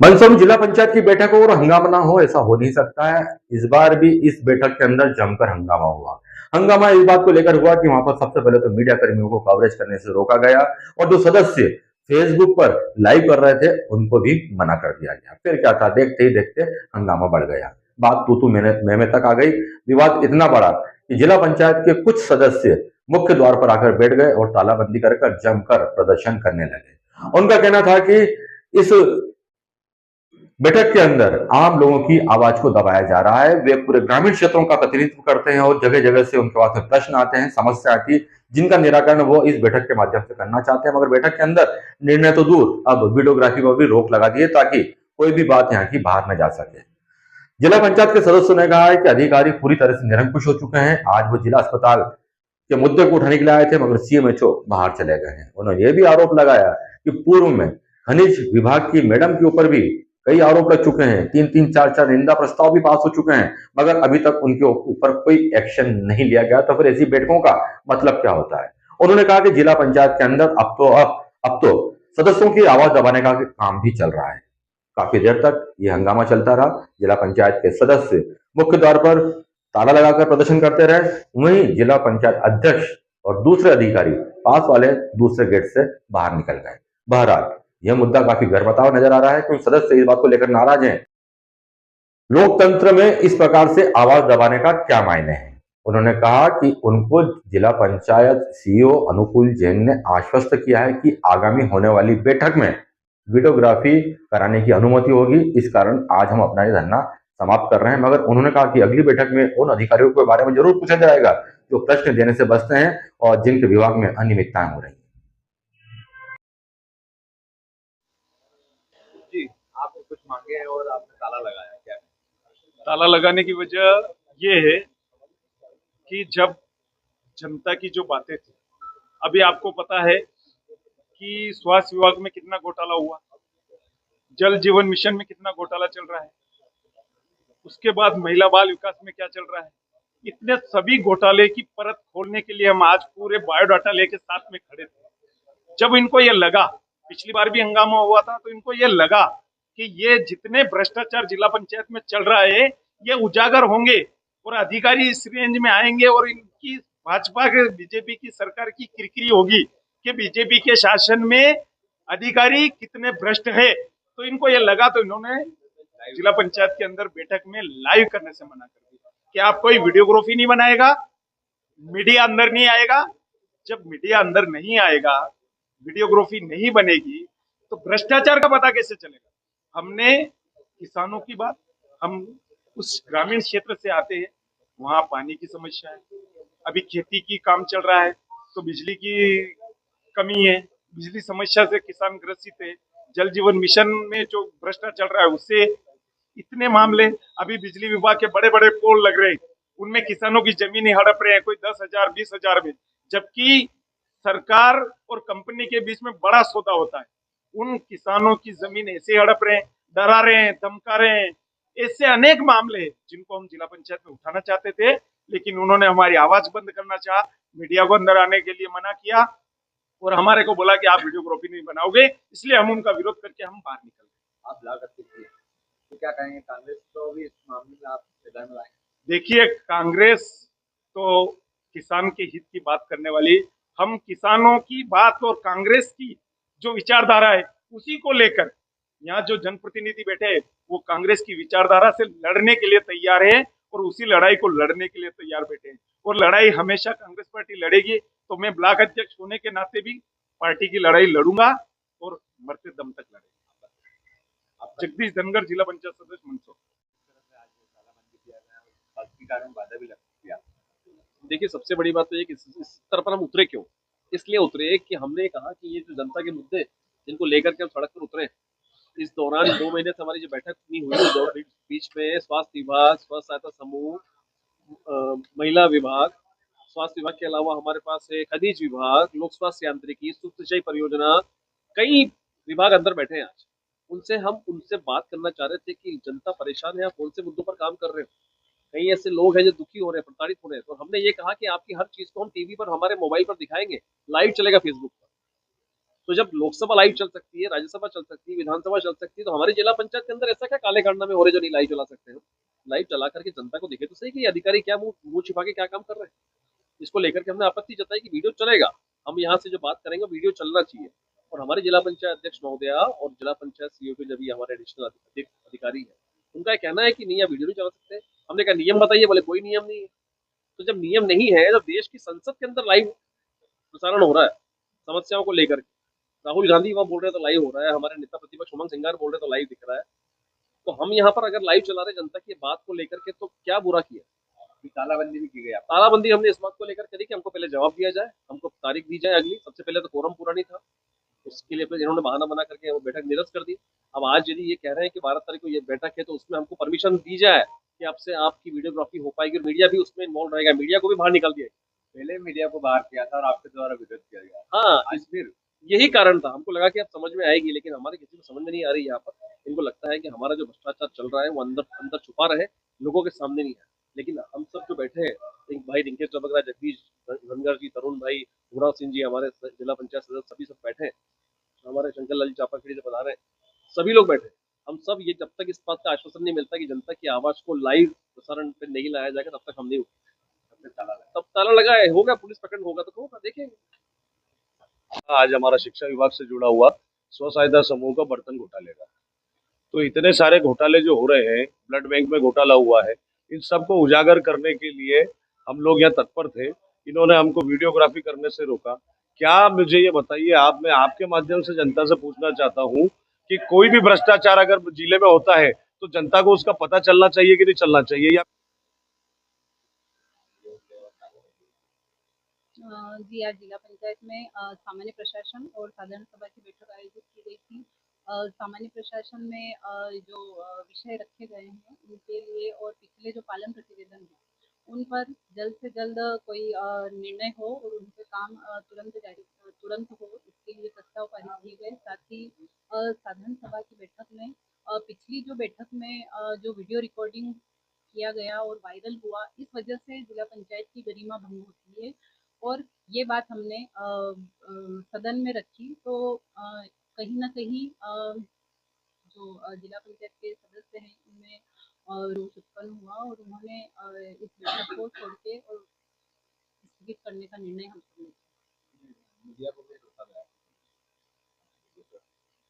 मंदसौर में जिला पंचायत की बैठक हो और हंगामा ना हो, ऐसा हो नहीं सकता है। इस बार भी इस बैठक के अंदर जमकर हंगामा हुआ। हंगामा इस बात को लेकर हुआ कि वहां पर सबसे पहले तो मीडिया कर्मियों को कवरेज करने से रोका गया और जो सदस्य फेसबुक पर लाइव कर रहे थे उनको भी मना कर दिया गया। फिर क्या था, देखते ही देखते हंगामा बढ़ गया, बात तू मैं तक आ गई। विवाद इतना बड़ा कि जिला पंचायत के कुछ सदस्य मुख्य द्वार पर आकर बैठ गए और तालाबंदी कर जमकर प्रदर्शन करने लगे। उनका कहना था कि इस बैठक के अंदर आम लोगों की आवाज को दबाया जा रहा है। वे पूरे ग्रामीण क्षेत्रों का प्रतिनिधित्व करते हैं और जगह जगह से उनके पास में प्रश्न आते हैं, समस्या आती है, जिनका निराकरण वो इस बैठक के माध्यम से करना चाहते हैं। मगर बैठक के अंदर निर्णय तो दूर, अब वीडियोग्राफी पर भी रोक लगा दी है ताकि कोई भी बात यहाँ की बाहर न जा सके। जिला पंचायत के सदस्यों ने कहा है कि अधिकारी पूरी तरह से निरंकुश हो चुके हैं। आज वो जिला अस्पताल के मुद्दे को उठाने के लिए आए थे मगर सीएमएचओ बाहर चले गए हैं। उन्होंने ये भी आरोप लगाया कि पूर्व में खनिज विभाग की मैडम के ऊपर भी कई आरोप लग चुके हैं, तीन तीन चार चार निंदा प्रस्ताव भी पास हो चुके हैं, मगर अभी तक उनके ऊपर कोई एक्शन नहीं लिया गया। तो फिर ऐसी बैठकों का मतलब क्या होता है? उन्होंने कहा कि जिला पंचायत के अंदर अब तो सदस्यों की आवाज दबाने का काम भी चल रहा है। काफी देर तक ये हंगामा चलता रहा। जिला पंचायत के सदस्य मुख्य द्वार पर ताला लगाकर प्रदर्शन करते रहे, वहीं जिला पंचायत अध्यक्ष और दूसरे अधिकारी पास वाले दूसरे गेट से बाहर निकल गए। बहरहाल यह मुद्दा काफी गरमाता नजर आ रहा है क्योंकि सदस्य इस बात को लेकर नाराज हैं। लोकतंत्र में इस प्रकार से आवाज दबाने का क्या मायने है? उन्होंने कहा कि उनको जिला पंचायत सीईओ अनुकूल जैन ने आश्वस्त किया है कि आगामी होने वाली बैठक में वीडियोग्राफी कराने की अनुमति होगी। इस कारण आज हम अपना ये धरना समाप्त कर रहे हैं। मगर उन्होंने कहा कि अगली बैठक में उन अधिकारियों के बारे में जरूर पूछा जाएगा जो प्रश्न देने से बचते हैं और जिनके विभाग में अनियमितताएं हो रही हैं। जी, आपने कुछ मांगे हैं और आपने ताला लगाया क्या? ताला लगाने की वजह ये है कि जब जनता की जो बातें थी, अभी आपको पता है कि स्वास्थ्य विभाग में कितना घोटाला हुआ, जल जीवन मिशन में कितना घोटाला चल रहा है, उसके बाद महिला बाल विकास में क्या चल रहा है। इतने सभी घोटाले की परत खोलने के लिए हम आज पूरे बायोडाटा लेके साथ में खड़े थे। जब इनको ये लगा, पिछली बार भी हंगामा हुआ था, तो इनको ये लगा कि ये जितने भ्रष्टाचार जिला पंचायत में चल रहा है ये उजागर होंगे और अधिकारी इस रेंज में आएंगे और इनकी भाजपा के बीजेपी की सरकार की किरकिरी होगी कि बीजेपी के शासन में अधिकारी कितने भ्रष्ट है। तो इनको ये लगा, तो इन्होंने जिला पंचायत के अंदर बैठक में लाइव करने से मना कर दिया कि आप कोई वीडियोग्राफी नहीं बनाएगा, मीडिया अंदर नहीं आएगा। जब मीडिया अंदर नहीं आएगा, वीडियोग्राफी नहीं बनेगी, तो भ्रष्टाचार का पता कैसे चलेगा? हमने किसानों की बात, हम उस ग्रामीण क्षेत्र से आते हैं, वहां पानी की समस्या है, अभी खेती की काम चल रहा है तो बिजली की कमी है, बिजली समस्या से किसान ग्रसित है। जल जीवन मिशन में जो भ्रष्टाचार चल रहा है उससे इतने मामले, अभी बिजली विभाग के बड़े बड़े पोल लग रहे हैं, उनमें किसानों की जमीनें हड़प रहे हैं, कोई 10,000 20,000 में, जबकि सरकार और कंपनी के बीच में बड़ा सौदा होता है। उन किसानों की जमीन ऐसे हड़प रहे हैं, डरा रहे हैं, धमका रहे हैं। ऐसे अनेक मामले हैं जिनको हम जिला पंचायत में उठाना चाहते थे, लेकिन उन्होंने हमारी आवाज बंद करना चाहा, मीडिया को अंदर आने के लिए मना किया और हमारे को बोला कि आप वीडियोग्राफी नहीं बनाओगे, इसलिए हम उनका विरोध करके हम बाहर निकल गए। आप लागत कितनी है, तो क्या कहेंगे? कांग्रेस तो भी इस मामले में आप मैदान में आए। देखिए, कांग्रेस तो किसान के हित की बात करने वाली, हम किसानों की बात और कांग्रेस की जो विचारधारा है उसी को लेकर यहाँ जो जनप्रतिनिधि बैठे हैं वो कांग्रेस की विचारधारा से लड़ने के लिए तैयार है और उसी लड़ाई को लड़ने के लिए तैयार बैठे हैं और लड़ाई हमेशा कांग्रेस पार्टी लड़ेगी। तो मैं ब्लॉक अध्यक्ष होने के नाते भी पार्टी की लड़ाई लड़ूंगा और मरते दम तक लड़ेंगे। जगदीश धनगर, जिला पंचायत सदस्य, मंदसौर। देखिए, सबसे बड़ी बात तो ये कि इस तरफ पर हम उतरे क्यों? इसलिए उतरे कि हमने कहा कि ये जो जनता के मुद्दे जिनको लेकर के हम सड़क पर उतरे, इस दौरान 2 महीने से हमारी जो बैठक नहीं हुई, तो बीच में स्वास्थ्य विभाग, स्वयं सहायता समूह, महिला विभाग, स्वास्थ्य विभाग के अलावा हमारे पास है खनिज विभाग, लोक स्वास्थ्य यांत्रिकी, सूक्ष्म सिंचाई परियोजना, कई विभाग अंदर बैठे हैं आज। उनसे बात करना चाह रहे थे कि जनता परेशान है, आप कौन से मुद्दों पर काम कर रहे हो? कई ऐसे लोग हैं जो दुखी हो रहे हैं, प्रताड़ित हो रहे हैं। तो हमने ये कहा कि आपकी हर चीज को हम टीवी पर, हमारे मोबाइल पर दिखाएंगे, लाइव चलेगा फेसबुक पर। तो जब लोकसभा लाइव चल सकती है, राज्यसभा चल सकती है, विधानसभा चल सकती है, तो हमारी जिला पंचायत के अंदर ऐसा क्या काले कारनामे हो रहे जो नहीं लाइव चला सकते हो? लाइव चला करके जनता को दिखे तो सही कि ये अधिकारी क्या मुंह मुंह छिपा के क्या काम कर रहे हैं। इसको लेकर के हमने आपत्ति जताई कि वीडियो चलेगा, हम यहाँ से जो बात करेंगे वीडियो चलना चाहिए। और हमारे जिला पंचायत अध्यक्ष महोदया और जिला पंचायत सीईओ के जब ये हमारे एडिशनल अधिकारी है, उनका ये कहना है कि नहीं, आप वीडियो नहीं चला सकते। हमने कहा नियम बताइए, बोले कोई नियम नहीं है। तो जब नियम नहीं है, जब देश की संसद के अंदर लाइव प्रसारण हो रहा है समस्याओं को लेकर के, राहुल गांधी वहां बोल रहे हैं तो लाइव हो रहा है, हमारे नेता प्रतिपक्ष उमंग सिंगार बोल रहे हैं तो लाइव दिख रहा है, तो हम यहाँ पर अगर लाइव चला रहे जनता की बात को लेकर के तो क्या बुरा किया? तालाबंदी भी की गई। तालाबंदी हमने इस बात को लेकर करी कि हमको पहले जवाब दिया जाए, हमको तारीख दी जाए अगली। सबसे पहले तो कोरम पूरा नहीं था, उसके लिए फिर इन्होंने बहाना बना करके वो बैठक निरस्त कर दी। अब आज यदि ये कह रहे हैं कि 12 तारीख को ये बैठक है तो उसमें हमको परमिशन दी जाए कि आपसे आपकी वीडियोग्राफी हो पाएगी और मीडिया भी उसमें इन्वॉल्व रहेगा। मीडिया को भी बाहर निकाल दिया, पहले मीडिया को बाहर किया था और आपके द्वारा विरोध किया गया। हाँ, आज फिर यही कारण था। हमको लगा कि अब समझ में आएगी, लेकिन हमारे किसी को समझ में नहीं आ रही। यहाँ पर इनको लगता है कि हमारा जो भ्रष्टाचार चल रहा है वो अंदर अंदर छुपा रहे, लोगों के सामने नहीं है। लेकिन हम सब जो बैठे हैं, भाई रिंकेश चबकरा, जगदीश धनगर जी, तरुण भाई, युवराज सिंह जी, हमारे जिला पंचायत सदस्य, सभी सब बैठे हैं, हमारे शंकर लाल चापाखेड़ी से बता रहे हैं, सभी लोग बैठे। हम सब ये जब तक इस बात का आश्वासन नहीं मिलता कि जनता की आवाज को लाइव प्रसारण पे नहीं लाया जाएगा तब तक हम नहीं उठेंगे। तब ताला लगा है, होगा पुलिस पकड़ होगा तो होगा, देखेंगे। आज हमारा शिक्षा विभाग से जुड़ा हुआ स्व सहायता समूह का बर्तन घोटाले का, तो इतने सारे घोटाले जो हो रहे हैं, ब्लड बैंक में घोटाला हुआ है, इन सबको उजागर करने के लिए हम लोग यहाँ तत्पर थे। इन्होंने हमको वीडियोग्राफी करने से रोका। क्या, मुझे ये बताइए आप, मैं आपके माध्यम से जनता से पूछना चाहता हूँ कि कोई भी भ्रष्टाचार अगर जिले में होता है तो जनता को उसका पता चलना चाहिए कि नहीं चलना चाहिए? या जी, आज जिला पंचायत में सामान्य प्रशासन और साधारण सभा की बैठक आयोजित की गई थी। सामान्य प्रशासन में जो विषय रखे गए हैं उनके लिए और पिछले जो पालन प्रतिवेदन है उन पर जल्द से जल्द कोई निर्णय हो और उन पे काम तुरंत हो, इसके लिए प्रस्ताव पारित किए गए। साथ ही साधारण सभा की बैठक में पिछली जो बैठक में जो वीडियो रिकॉर्डिंग किया गया और वायरल हुआ, इस वजह से जिला पंचायत की गरिमा भंग होती है और ये बात हमने सदन में रखी। तो कहीं न कहीं जो जिला पंचायत के सदस्य हैं उनमें रोष उत्पन्न हुआ और उन्होंने इस बैठक को छोड़ के और स्थगित करने का निर्णय हम सब ने लिया।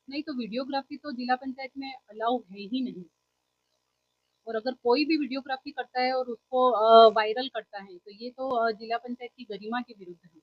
नहीं, तो वीडियोग्राफी तो जिला पंचायत में अलाउ है ही नहीं, और अगर कोई भी वीडियोग्राफी करता है और उसको वायरल करता है तो ये तो जिला पंचायत की गरिमा के विरुद्ध है।